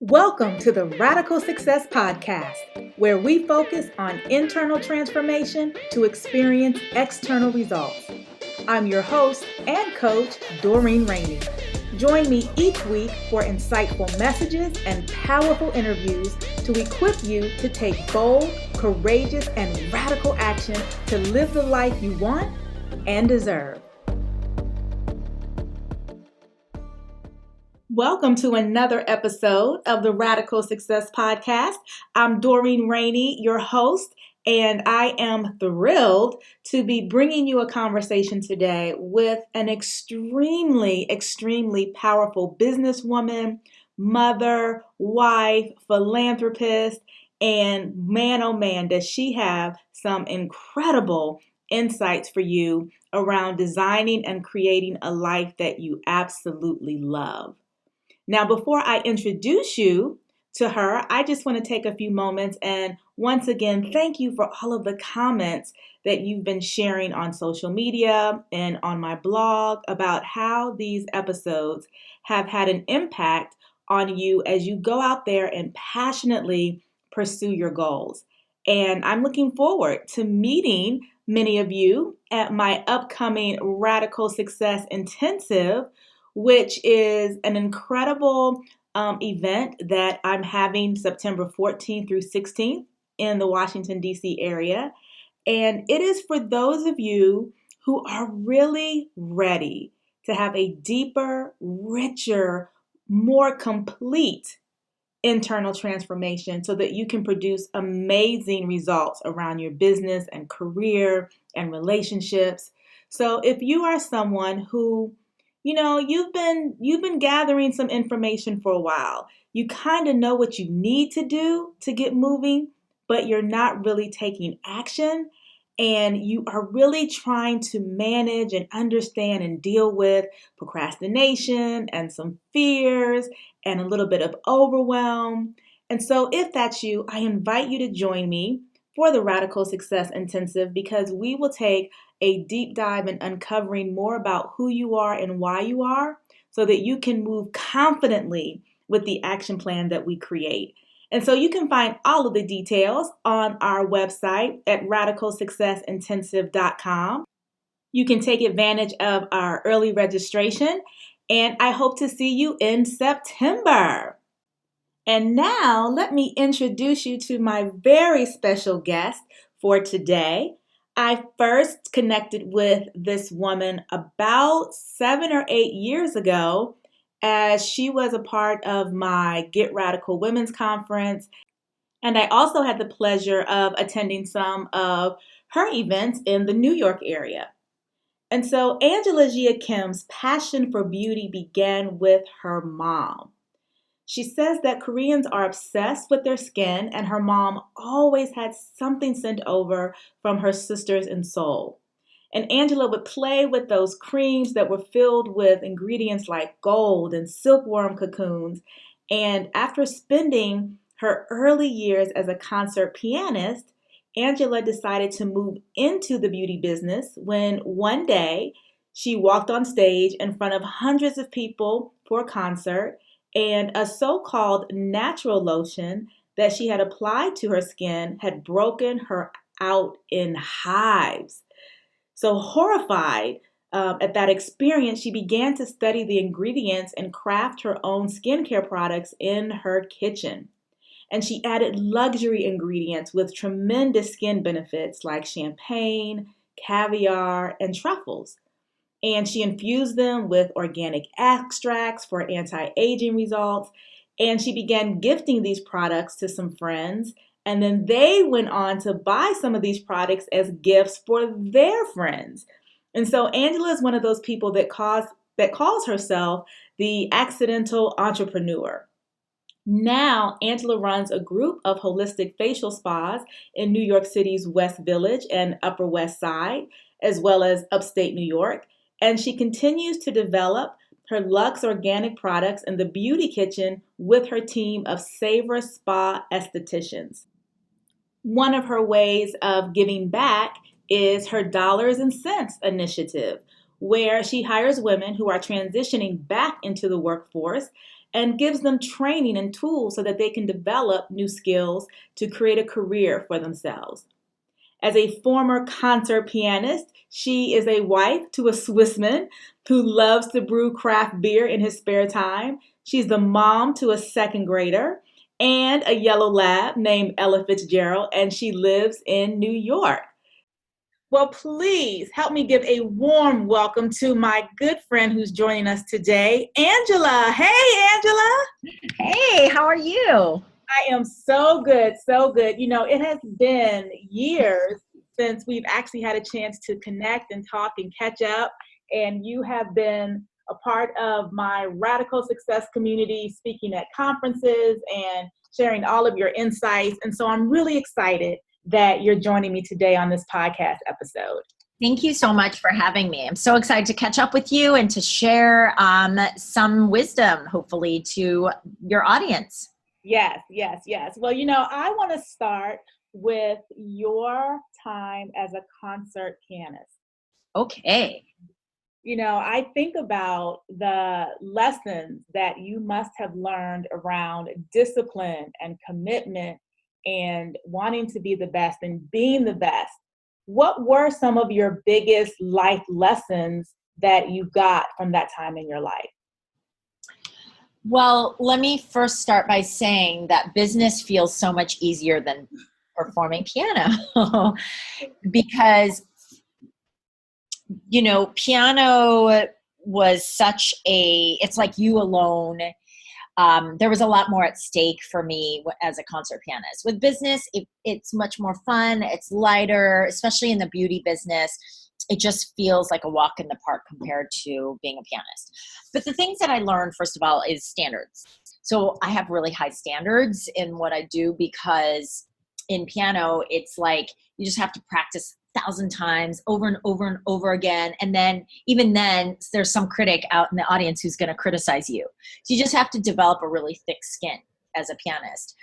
Welcome to the Radical Success Podcast, where we focus on internal transformation to experience external results. I'm your host and coach, Doreen Rainey. Join me each week for insightful messages and powerful interviews to equip you to take bold, courageous, and radical action to live the life you want and deserve. Welcome to another episode of the Radical Success Podcast. I'm Doreen Rainey, your host, and I am thrilled to be bringing you a conversation today with an extremely powerful businesswoman, mother, wife, philanthropist, and man, oh man, does she have some incredible insights for you around designing and creating a life that you absolutely love. Now, before I introduce you to her, I just want to take a few moments and once again, thank you for all of the comments that you've been sharing on social media and on my blog about how these episodes have had an impact on you as you go out there and passionately pursue your goals. And I'm looking forward to meeting many of you at my upcoming Radical Success Intensive, which is an incredible event that I'm having September 14th through 16th in the Washington, D.C. area. And it is for those of you who are really ready to have a deeper, richer, more complete internal transformation so that you can produce amazing results around your business and career and relationships. So if you are someone who you've been gathering some information for a while. You kind of know what you need to do to get moving, but you're not really taking action. And you are really trying to manage and understand and deal with procrastination and some fears and a little bit of overwhelm. And so if that's you, I invite you to join me for the Radical Success Intensive because we will take a deep dive in uncovering more about who you are and why you are so that you can move confidently with the action plan that we create. And so you can find all of the details on our website at radicalsuccessintensive.com. You can take advantage of our early registration, and I hope to see you in September. And now let me introduce you to my very special guest for today. I first connected with this woman about 7 or 8 years ago as she was a part of my Get Radical Women's Conference. And I also had the pleasure of attending some of her events in the New York area. And so Angela Jia Kim's passion for beauty began with her mom. She says that Koreans are obsessed with their skin, and her mom always had something sent over from her sisters in Seoul. And Angela would play with those creams that were filled with ingredients like gold and silkworm cocoons. And after spending her early years as a concert pianist, Angela decided to move into the beauty business when one day she walked on stage in front of hundreds of people for a concert, and a so-called natural lotion that she had applied to her skin had broken her out in hives. So horrified at that experience, she began to study the ingredients and craft her own skincare products in her kitchen. And she added luxury ingredients with tremendous skin benefits like champagne, caviar, and truffles. And she infused them with organic extracts for anti-aging results. And she began gifting these products to some friends. And then they went on to buy some of these products as gifts for their friends. And so Angela is one of those people that calls herself the accidental entrepreneur. Now, Angela runs a group of holistic facial spas in New York City's West Village and Upper West Side, as well as upstate New York. And she continues to develop her luxe organic products in the beauty kitchen with her team of Savor Spa estheticians. One of her ways of giving back is her Dollars and Cents initiative, where she hires women who are transitioning back into the workforce and gives them training and tools so that they can develop new skills to create a career for themselves. As a former concert pianist, she is a wife to a Swissman who loves to brew craft beer in his spare time. She's the mom to a second grader and a yellow lab named Ella Fitzgerald, and she lives in New York. Well, please help me give a warm welcome to my good friend who's joining us today, Angela. Hey, Angela. Hey, how are you? I am so good, so good. You know, it has been years since we've actually had a chance to connect and talk and catch up, and you have been a part of my radical success community, speaking at conferences and sharing all of your insights. And so I'm really excited that you're joining me today on this podcast episode. Thank you so much for having me. I'm so excited to catch up with you and to share some wisdom, hopefully, to your audience. Yes, yes, yes. Well, you know, I want to start with your time as a concert pianist. Okay. You know, I think about the lessons that you must have learned around discipline and commitment and wanting to be the best and being the best. What were some of your biggest life lessons that you got from that time in your life? Well, let me first start by saying that business feels so much easier than performing piano because, you know, piano was it's like you alone. There was a lot more at stake for me as a concert pianist. With business, it's much more fun. It's lighter, especially in the beauty business. It just feels like a walk in the park compared to being a pianist. But the things that I learned, first of all, is standards. So I have really high standards in what I do because in piano, it's like you just have to practice 1,000 times over and over and over again. And then even then, there's some critic out in the audience who's going to criticize you. So you just have to develop a really thick skin as a pianist.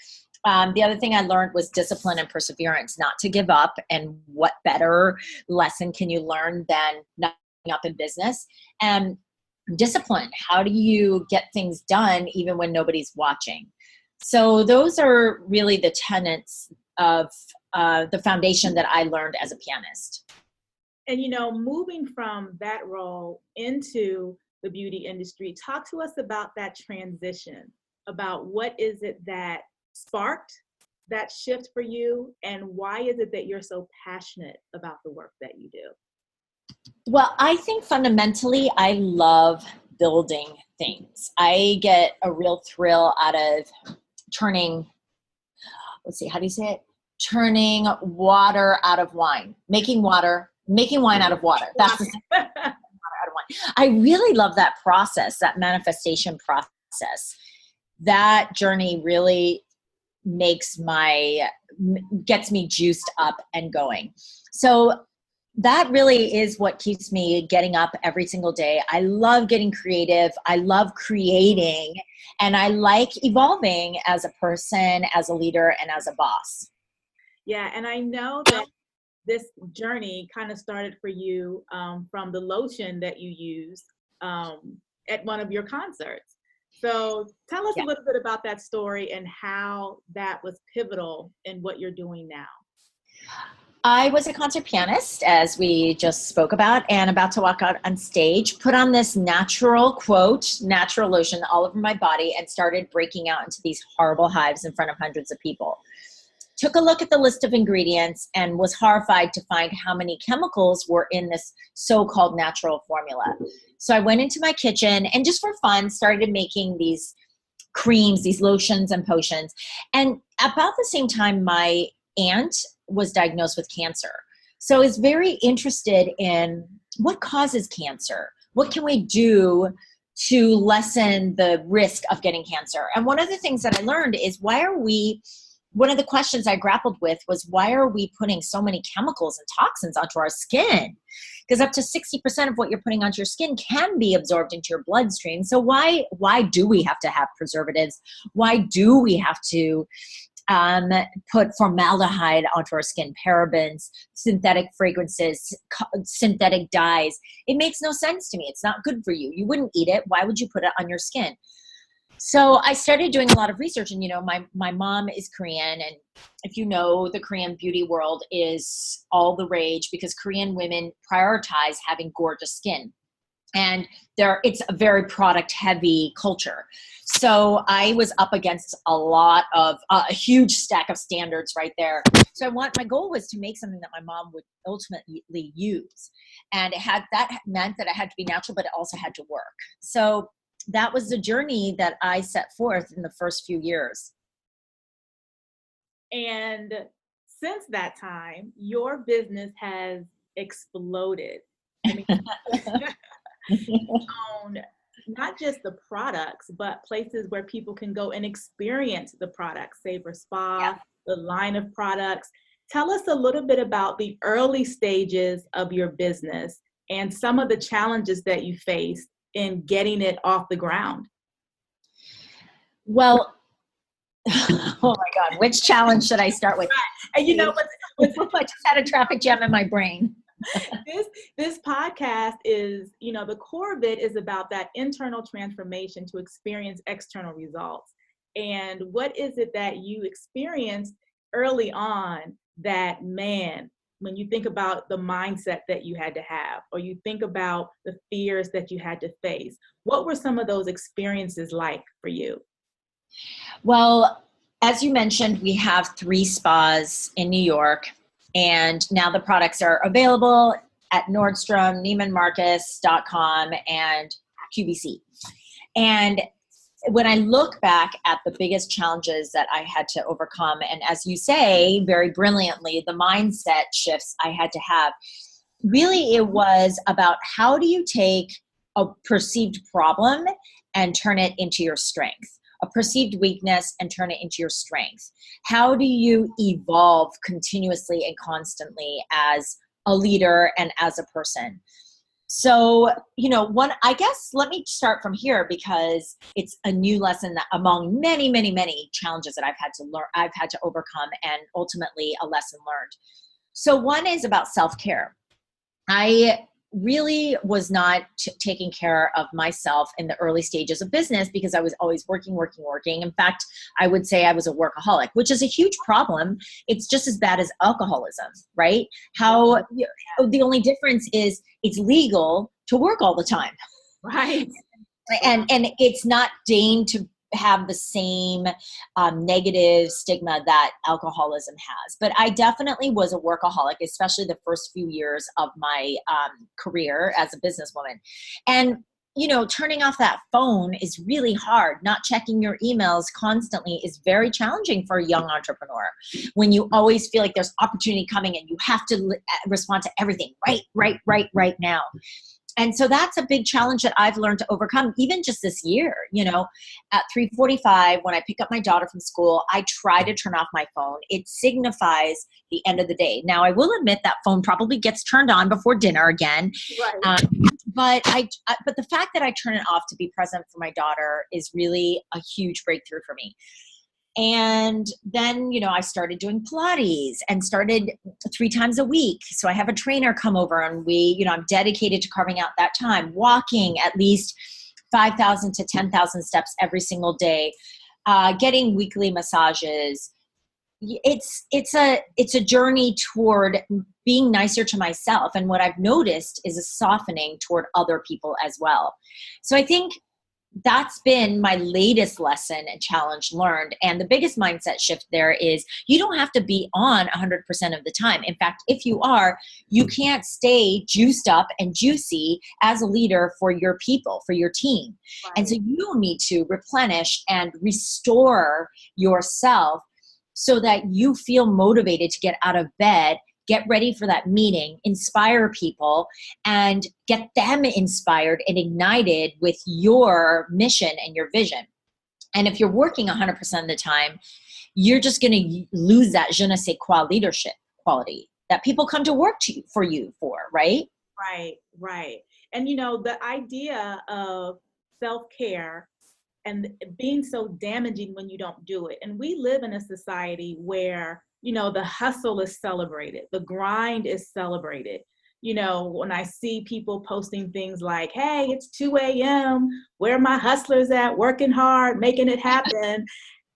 The other thing I learned was discipline and perseverance, not to give up. And what better lesson can you learn than not giving up in business? And discipline. How do you get things done even when nobody's watching? So those are really the tenets of the foundation that I learned as a pianist. And, you know, moving from that role into the beauty industry, talk to us about that transition, about what is it that sparked that shift for you, and why is it that you're so passionate about the work that you do? Well, I think fundamentally, I love building things. I get a real thrill out of turning water out of wine, making wine out of water. That's the water out of wine. I really love that process, that manifestation process. That journey really gets me juiced up and going. So that really is what keeps me getting up every single day. I love getting creative. I love creating, and I like evolving as a person, as a leader, and as a boss. Yeah, and I know that this journey kind of started for you from the lotion that you used at one of your concerts. So tell us a little bit about that story and how that was pivotal in what you're doing now. I was a concert pianist, as we just spoke about, and about to walk out on stage, put on this natural lotion all over my body, and started breaking out into these horrible hives in front of hundreds of people. Took a look at the list of ingredients and was horrified to find how many chemicals were in this so-called natural formula. So I went into my kitchen and just for fun started making these creams, these lotions and potions. And about the same time, my aunt was diagnosed with cancer. So I was very interested in what causes cancer. What can we do to lessen the risk of getting cancer? And one of the things that I learned is one of the questions I grappled with was, why are we putting so many chemicals and toxins onto our skin? Because up to 60% of what you're putting onto your skin can be absorbed into your bloodstream. So why do we have to have preservatives? Why do we have to put formaldehyde onto our skin, parabens, synthetic fragrances, synthetic dyes? It makes no sense to me. It's not good for you. You wouldn't eat it. Why would you put it on your skin? So I started doing a lot of research, and my mom is Korean, and if you know, the Korean beauty world is all the rage because Korean women prioritize having gorgeous skin. And it's a very product heavy culture. So I was up against a huge stack of standards right there. So my goal was to make something that my mom would ultimately use. And that meant that it had to be natural, but it also had to work. So that was the journey that I set forth in the first few years. And since that time, your business has exploded. I mean, own not just the products, but places where people can go and experience the products, Savor Spa, Yeah. the line of products. Tell us a little bit about the early stages of your business and some of the challenges that you faced in getting it off the ground. Well, oh my God, which challenge should I start with? And you know what's I just had a traffic jam in my brain. this podcast is, the core of it is about that internal transformation to experience external results. And what is it that you experienced early on that, man, when you think about the mindset that you had to have, or you think about the fears that you had to face, what were some of those experiences like for you? Well, as you mentioned, we have 3 spas in New York, and now the products are available at Nordstrom, NeimanMarcus.com, and QVC. And when I look back at the biggest challenges that I had to overcome, and as you say very brilliantly, the mindset shifts I had to have, really it was about how do you take a perceived problem and turn it into your strength, a perceived weakness and turn it into your strength. How do you evolve continuously and constantly as a leader and as a person? So, I guess let me start from here because it's a new lesson that among many, many, many challenges that I've had to overcome, and ultimately a lesson learned. So one is about self-care. I really was not taking care of myself in the early stages of business because I was always working. In fact, I would say I was a workaholic, which is a huge problem. It's just as bad as alcoholism, right? The only difference is it's legal to work all the time. Right. And it's not deigned to have the same negative stigma that alcoholism has. But I definitely was a workaholic, especially the first few years of my career as a businesswoman. And turning off that phone is really hard. Not checking your emails constantly is very challenging for a young entrepreneur when you always feel like there's opportunity coming and you have to respond to everything right now. And so that's a big challenge that I've learned to overcome, even just this year. At 3:45, when I pick up my daughter from school, I try to turn off my phone. It signifies the end of the day. Now, I will admit that phone probably gets turned on before dinner again. Right. But the fact that I turn it off to be present for my daughter is really a huge breakthrough for me. And then, I started doing Pilates and started 3 times a week. So I have a trainer come over and I'm dedicated to carving out that time, walking at least 5,000 to 10,000 steps every single day, getting weekly massages. It's a journey toward being nicer to myself. And what I've noticed is a softening toward other people as well. So I think that's been my latest lesson and challenge learned. And the biggest mindset shift there is you don't have to be on 100% of the time. In fact, if you are, you can't stay juiced up and juicy as a leader for your people, for your team. Right. And so you need to replenish and restore yourself so that you feel motivated to get out of bed, get ready for that meeting, inspire people, and get them inspired and ignited with your mission and your vision. And if you're working 100% of the time, you're just going to lose that je ne sais quoi leadership quality that people come to work for you for, right? Right. And the idea of self-care and being so damaging when you don't do it. And we live in a society where, the hustle is celebrated, the grind is celebrated. when I see people posting things like, hey, it's 2 a.m., where are my hustlers at, working hard, making it happen?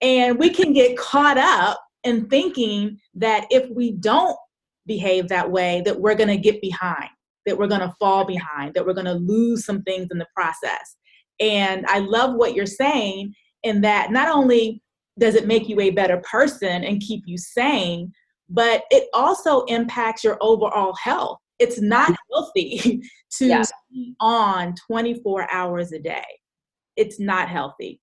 And we can get caught up in thinking that if we don't behave that way, that we're going to get behind, that we're going to fall behind, that we're going to lose some things in the process. And I love what you're saying in that not only does it make you a better person and keep you sane, but it also impacts your overall health. It's not healthy to Yes. be on 24 hours a day. It's not healthy.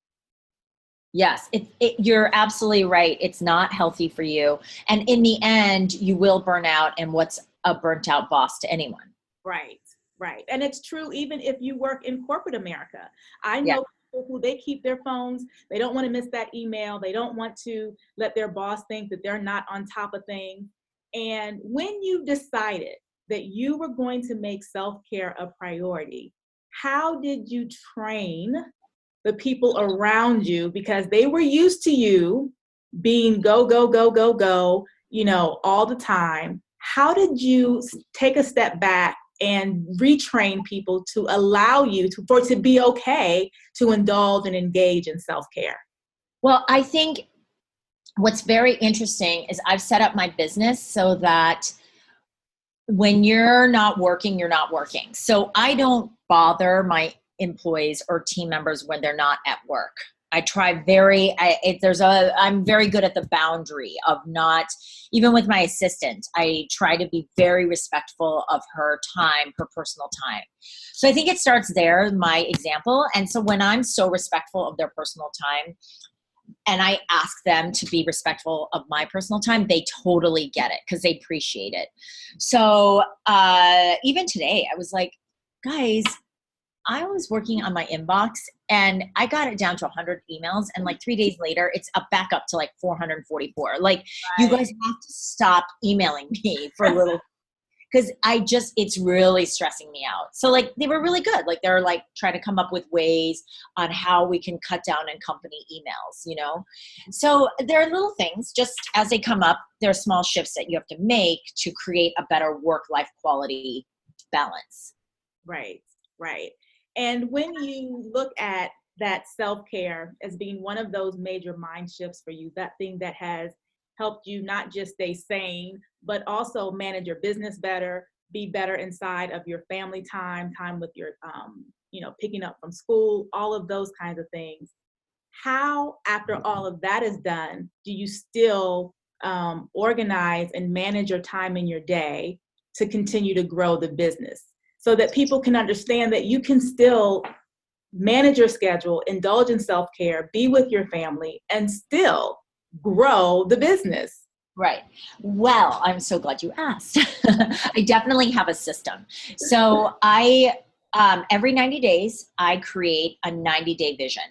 Yes, you're absolutely right. It's not healthy for you. And in the end, you will burn out. And what's a burnt out boss to anyone? Right, right. And it's true even if you work in corporate America. I Yeah. know people who they keep their phones. They don't want to miss that email. They don't want to let their boss think that they're not on top of things. And when you decided that you were going to make self-care a priority, how did you train the people around you, because they were used to you being go, go, go, go, go, all the time? How did you take a step back and retrain people to allow you for it to be okay to indulge and engage in self-care? Well, I think what's very interesting is I've set up my business so that when you're not working, you're not working. So I don't bother my employees or team members when they're not at work. I try I'm very good at the boundary of not, even with my assistant, I try to be very respectful of her time, her personal time. So I think it starts there, my example. And so when I'm so respectful of their personal time, and I ask them to be respectful of my personal time, they totally get it because they appreciate it. So even today, I was like, guys, I was working on my inbox and I got it down to 100 emails. And like 3 days later, it's up back up to like 444. Like, Right. You guys have to stop emailing me for a little, because it's really stressing me out. So like, they were really good. Like they're like trying to come up with ways on how we can cut down on company emails, So there are little things, just as they come up, there are small shifts that you have to make to create a better work-life quality balance. Right, right. And when you look at that self-care as being one of those major mind shifts for you, that thing that has helped you not just stay sane, but also manage your business better, be better inside of your family time with your, picking up from school, all of those kinds of things. How, after all of that is done, do you still organize and manage your time in your day to continue to grow the business, so that people can understand that you can still manage your schedule, indulge in self-care, be with your family, and still grow the business? Right. Well, I'm so glad you asked. I definitely have a system. So every 90 days, I create a 90-day vision.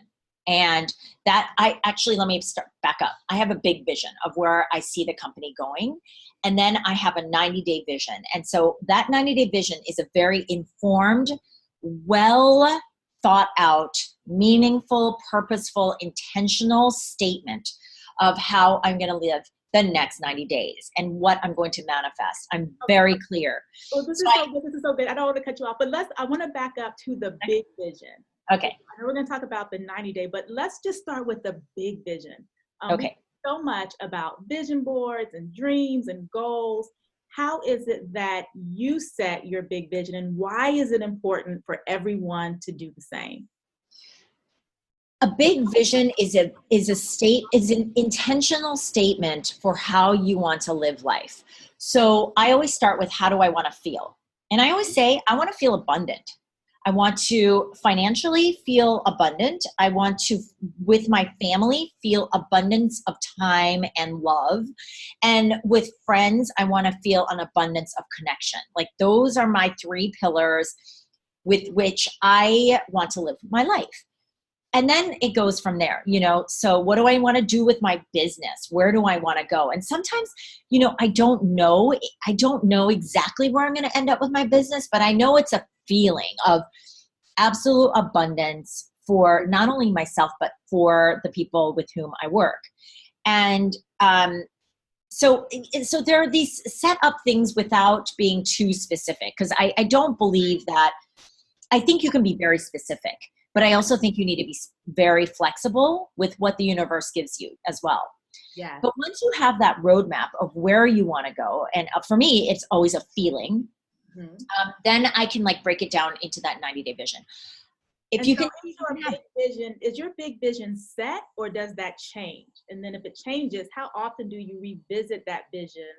And let me start back up. I have a big vision of where I see the company going. And then I have a 90-day vision. And so that 90-day vision is a very informed, well thought out, meaningful, purposeful, intentional statement of how I'm going to live the next 90 days and what I'm going to manifest. I'm very clear. Well, this is so good. This is so good. I don't want to cut you off, but I want to back up to the big vision. Okay. I know we're going to talk about the 90-day, but let's just start with the big vision. Okay. So much about vision boards and dreams and goals. How is it that you set your big vision, and why is it important for everyone to do the same? A big vision is an intentional statement for how you want to live life. So I always start with, how do I want to feel? And I always say, I want to feel abundant. I want to financially feel abundant. I want to, with my family, feel abundance of time and love. And with friends, I want to feel an abundance of connection. Like, those are my 3 pillars with which I want to live my life. And then it goes from there, so what do I want to do with my business? Where do I want to go? And sometimes, I don't know exactly where I'm going to end up with my business, but I know it's a feeling of absolute abundance for not only myself, but for the people with whom I work. And so there are these set up things without being too specific, because I don't believe that. I think you can be very specific, but I also think you need to be very flexible with what the universe gives you as well. Yeah. But once you have that roadmap of where you want to go, and for me, it's always a feeling, then I can like break it down into that 90-day vision. If you can, is your big vision set, or does that change? And then if it changes, how often do you revisit that vision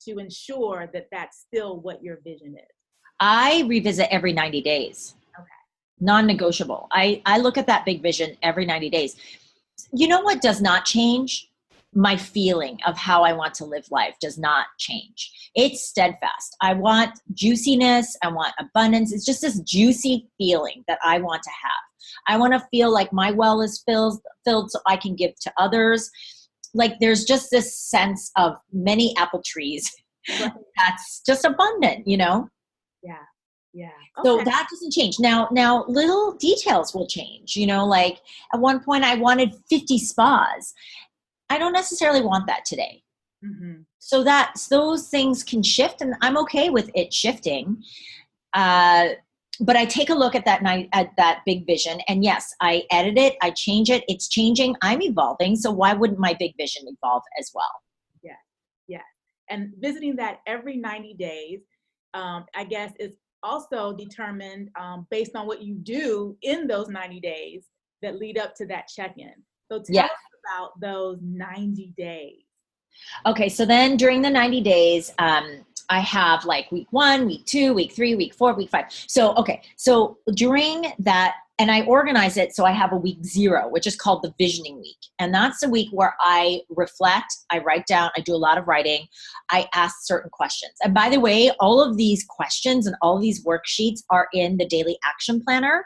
to ensure that that's still what your vision is? I revisit every 90 days. Okay. Non-negotiable. I look at that big vision every 90 days. You know what does not change? My feeling of how I want to live life does not change. It's steadfast. I want juiciness. I want abundance. It's just this juicy feeling that I want to have. I want to feel like my well is filled so I can give to others. Like there's just this sense of many apple trees that's just abundant, you know? Yeah. Yeah. Okay. So that doesn't change. Now little details will change, you know, like at one point I wanted 50 spas. I don't necessarily want that today. So those things can shift, and I'm okay with it shifting. But I take a look at that big vision, and yes, I edit it, I change it, it's changing, I'm evolving. So why wouldn't my big vision evolve as well? Yeah. Yeah. And visiting that every 90 days, I guess is also determined based on what you do in those 90 days that lead up to that check-in. So tell us about those 90 days. Okay, so then during the 90 days, I have like week 1, week 2, week 3, week 4, week 5. So during that, and I organize it so I have a week 0, which is called the visioning week. And that's a week where I reflect, I write down, I do a lot of writing, I ask certain questions. And by the way, all of these questions and all of these worksheets are in the daily action planner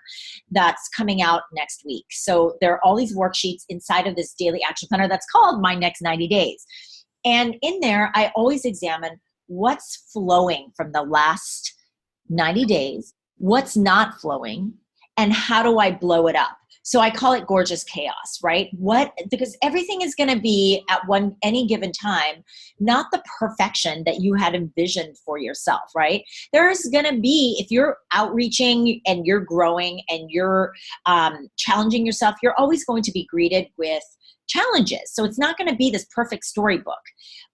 that's coming out next week. So there are all these worksheets inside of this daily action planner that's called My Next 90 Days. And in there, I always examine what's flowing from the last 90 days, what's not flowing, and how do I blow it up? So I call it gorgeous chaos, right? Because everything is going to be at any given time, not the perfection that you had envisioned for yourself, right? There's going to be, if you're outreaching and you're growing and you're challenging yourself, you're always going to be greeted with challenges. So it's not going to be this perfect storybook,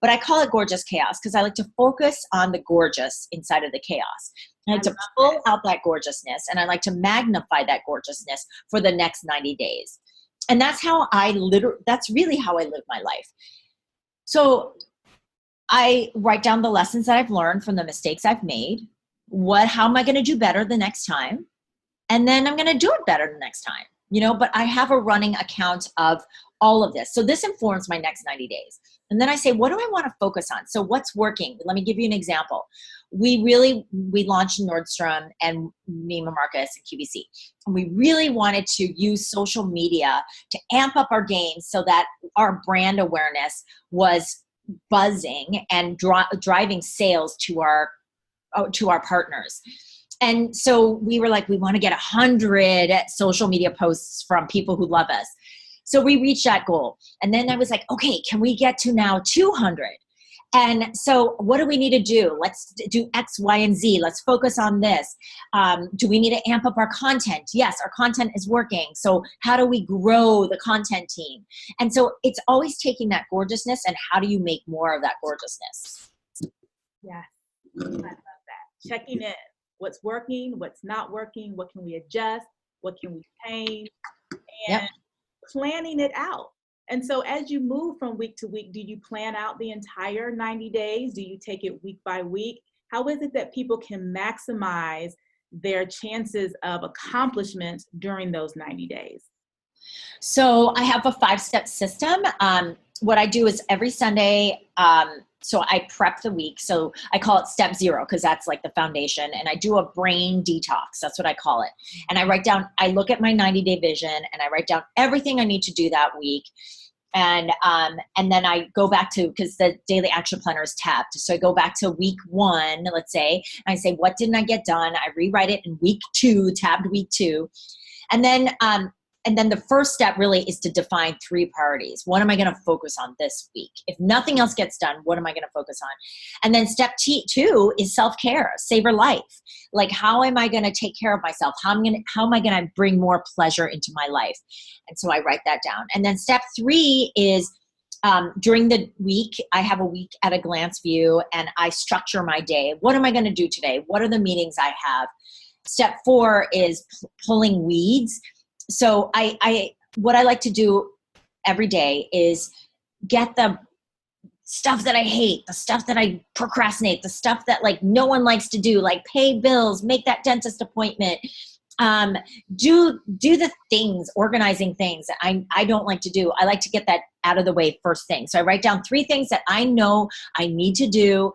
but I call it gorgeous chaos because I like to focus on the gorgeous inside of the chaos. I like to pull out that gorgeousness, and I like to magnify that gorgeousness for the next 90 days. And that's how that's really how I live my life. So I write down the lessons that I've learned from the mistakes I've made. How am I going to do better the next time? And then I'm going to do it better the next time, you know, but I have a running account of all of this. So this informs my next 90 days. And then I say, what do I want to focus on? So what's working? Let me give you an example. We launched Nordstrom and Neiman Marcus and QVC. And we really wanted to use social media to amp up our game so that our brand awareness was buzzing and driving sales to our partners. And so we were like, we want to get 100 social media posts from people who love us. So we reached that goal. And then I was like, okay, can we get to now 200? And so what do we need to do? Let's do X, Y, and Z. Let's focus on this. Do we need to amp up our content? Yes, our content is working. So how do we grow the content team? And so it's always taking that gorgeousness and how do you make more of that gorgeousness? Yeah, I love that. Checking in. What's working? What's not working? What can we adjust? What can we change? And planning it out. And so as you move from week to week, do you plan out the entire 90 days? Do you take it week by week? How is it that people can maximize their chances of accomplishments during those 90 days? So I have a 5-step system. What I do is every Sunday, so I prep the week. So I call it step 0 because that's like the foundation. And I do a brain detox. That's what I call it. And I look at my 90-day vision and I write down everything I need to do that week. And then I go back to, because the daily action planner is tabbed. So I go back to week 1, let's say, and I say, what didn't I get done? I rewrite it in week 2, tabbed week 2. And then And then the first step really is to define 3 priorities. What am I going to focus on this week? If nothing else gets done, what am I going to focus on? And then step 2 is self-care, savor life. Like, how am I going to take care of myself? How am I going to bring more pleasure into my life? And so I write that down. And then step 3 is during the week, I have a week at a glance view, and I structure my day. What am I going to do today? What are the meetings I have? Step 4 is pulling weeds. So what I like to do every day is get the stuff that I hate, the stuff that I procrastinate, the stuff that like no one likes to do, like pay bills, make that dentist appointment, do the things, organizing things that I don't like to do. I like to get that out of the way first thing. So I write down 3 things that I know I need to do,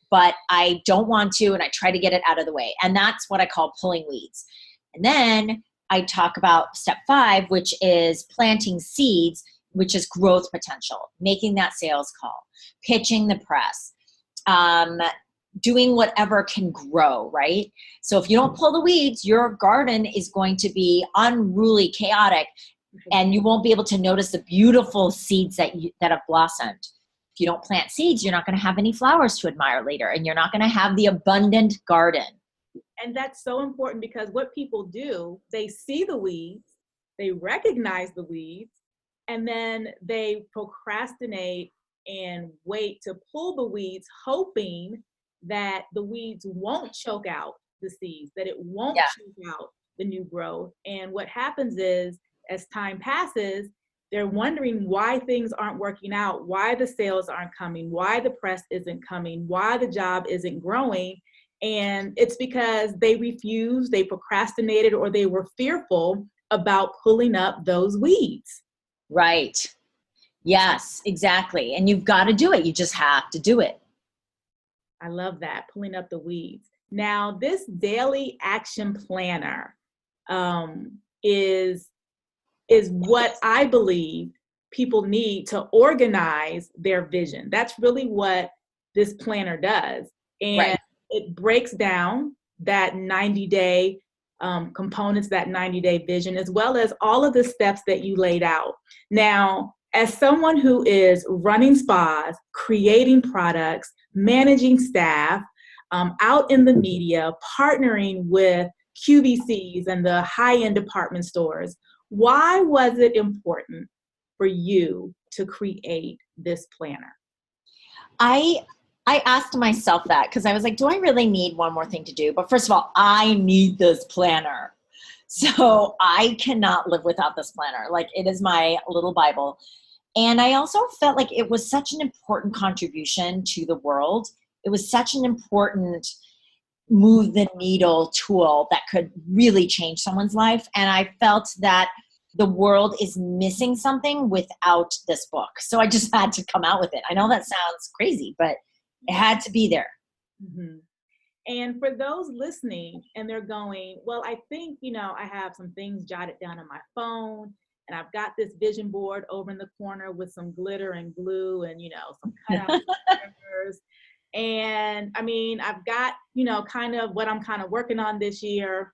but I don't want to, and I try to get it out of the way. And that's what I call pulling weeds. And then I talk about step 5, which is planting seeds, which is growth potential, making that sales call, pitching the press, doing whatever can grow, right? So if you don't pull the weeds, your garden is going to be unruly, chaotic, and you won't be able to notice the beautiful seeds that have blossomed. If you don't plant seeds, you're not going to have any flowers to admire later, and you're not going to have the abundant garden. And that's so important, because what people do, they see the weeds, they recognize the weeds, and then they procrastinate and wait to pull the weeds, hoping that the weeds won't choke out the seeds, that it won't choke out the new growth. And what happens is, as time passes, they're wondering why things aren't working out, why the sales aren't coming, why the press isn't coming, why the job isn't growing. And it's because they refused, they procrastinated, or they were fearful about pulling up those weeds. Right. Yes, exactly. And you've got to do it. You just have to do it. I love that, pulling up the weeds. Now, this daily action planner is what I believe people need to organize their vision. That's really what this planner does. And it breaks down that 90-day components, that 90-day vision, as well as all of the steps that you laid out. Now, as someone who is running spas, creating products, managing staff, out in the media, partnering with QVCs and the high-end department stores, why was it important for you to create this planner? I asked myself that because I was like, do I really need one more thing to do? But first of all, I need this planner. So I cannot live without this planner. Like, it is my little Bible. And I also felt like it was such an important contribution to the world. It was such an important move the needle tool that could really change someone's life. And I felt that the world is missing something without this book. So I just had to come out with it. I know that sounds crazy, but it had to be there. Mm-hmm. And for those listening and they're going, well, I think, I have some things jotted down on my phone, and I've got this vision board over in the corner with some glitter and glue and, some cutout stickers. And I mean, I've got, kind of what I'm kind of working on this year.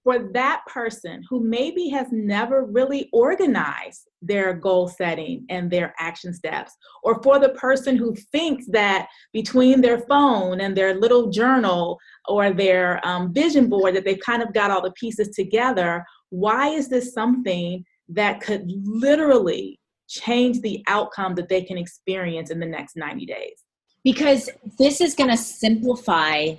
For that person who maybe has never really organized their goal setting and their action steps, or for the person who thinks that between their phone and their little journal or their vision board that they've kind of got all the pieces together, why is this something that could literally change the outcome that they can experience in the next 90 days? Because this is going to simplify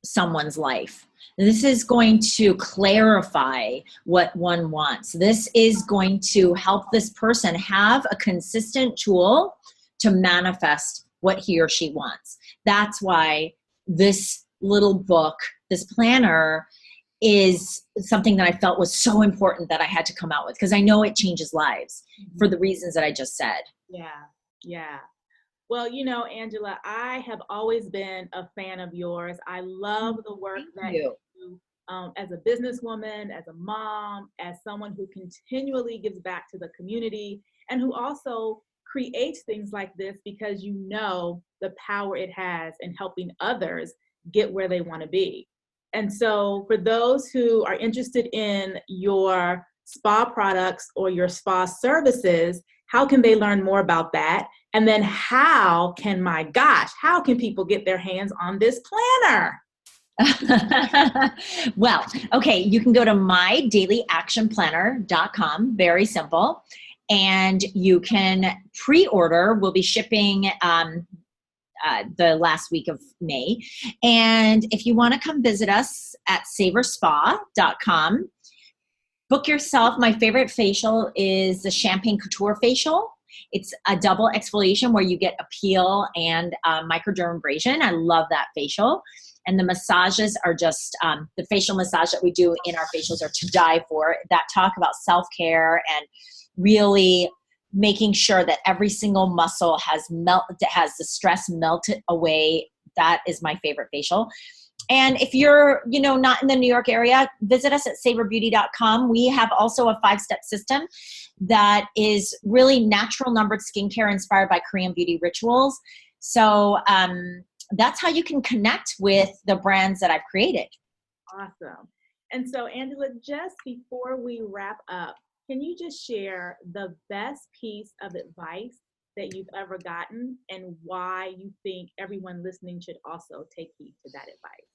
someone's life. This is going to clarify what one wants. This is going to help this person have a consistent tool to manifest what he or she wants. That's why this little book, this planner, is something that I felt was so important that I had to come out with, because I know it changes lives for the reasons that I just said. Yeah. Well, Angela, I have always been a fan of yours. I love the work that you do as a businesswoman, as a mom, as someone who continually gives back to the community, and who also creates things like this because you know the power it has in helping others get where they want to be. And so for those who are interested in your spa products or your spa services, how can they learn more about that? And then how can people get their hands on this planner? Well, okay, you can go to mydailyactionplanner.com, very simple, and you can pre-order. We'll be shipping the last week of May. And if you want to come visit us at savorspa.com, book yourself. My favorite facial is the Champagne Couture facial. It's a double exfoliation where you get a peel and microdermabrasion. I love that facial. And the massages are just, the facial massage that we do in our facials are to die for, that talk about self-care and really making sure that every single muscle has the stress melted away. That is my favorite facial. And if you're, not in the New York area, visit us at savorbeauty.com. We have also a 5-step system that is really natural numbered skincare inspired by Korean beauty rituals. So that's how you can connect with the brands that I've created. Awesome. And so, Angela, just before we wrap up, can you just share the best piece of advice that you've ever gotten and why you think everyone listening should also take heed to that advice?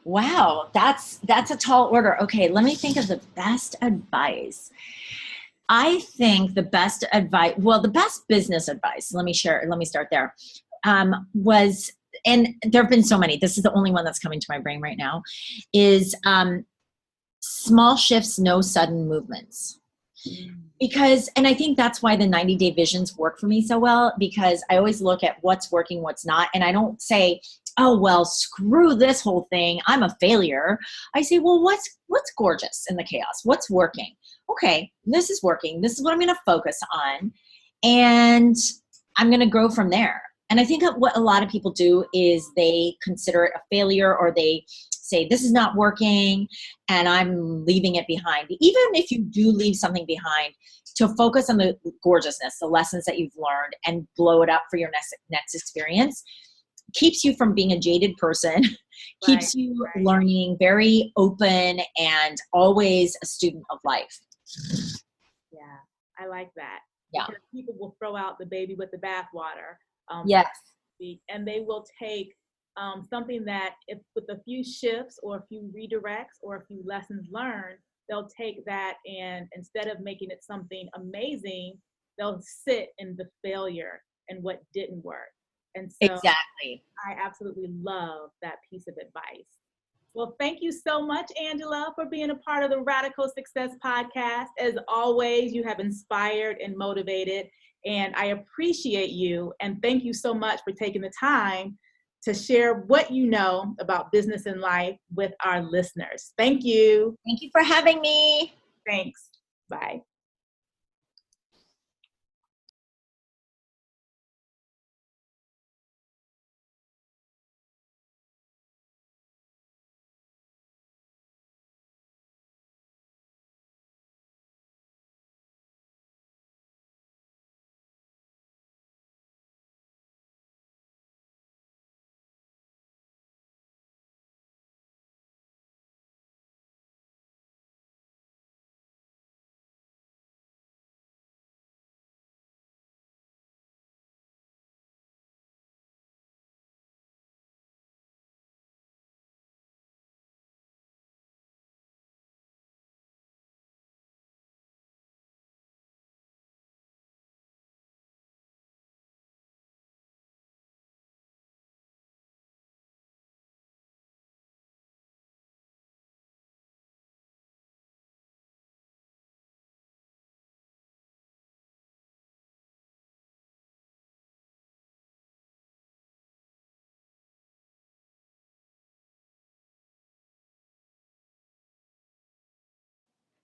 Wow, that's a tall order. Okay, let me think of the best advice. I think the best business advice, let me start there, was, and there have been so many, this is the only one that's coming to my brain right now, is small shifts, no sudden movements. Because, and I think that's why the 90-day visions work for me so well, because I always look at what's working, what's not. And I don't say, oh, well, screw this whole thing, I'm a failure. I say, well, what's gorgeous in the chaos? What's working? Okay, this is working. This is what I'm going to focus on. And I'm going to grow from there. And I think what a lot of people do is they consider it a failure, or they say, this is not working and I'm leaving it behind. Even if you do leave something behind, to focus on the gorgeousness, the lessons that you've learned, and blow it up for your next experience, keeps you from being a jaded person, keeps you learning, very open, and always a student of life. Yeah, I like that. Yeah. Because people will throw out the baby with the bathwater. Yes. And they will take something that, if with a few shifts or a few redirects or a few lessons learned, they'll take that, and instead of making it something amazing, they'll sit in the failure and what didn't work. And so exactly, I absolutely love that piece of advice. Well, thank you so much, Angela, for being a part of the Radical Success Podcast. As always, you have inspired and motivated, and I appreciate you. And thank you so much for taking the time to share what you know about business and life with our listeners. Thank you. Thank you for having me. Thanks. Bye.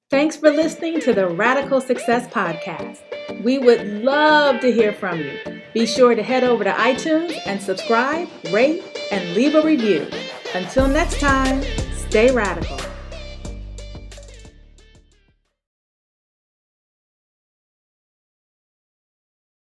Thanks for listening to the Radical Success Podcast. We would love to hear from you. Be sure to head over to iTunes and subscribe, rate, and leave a review. Until next time, stay radical.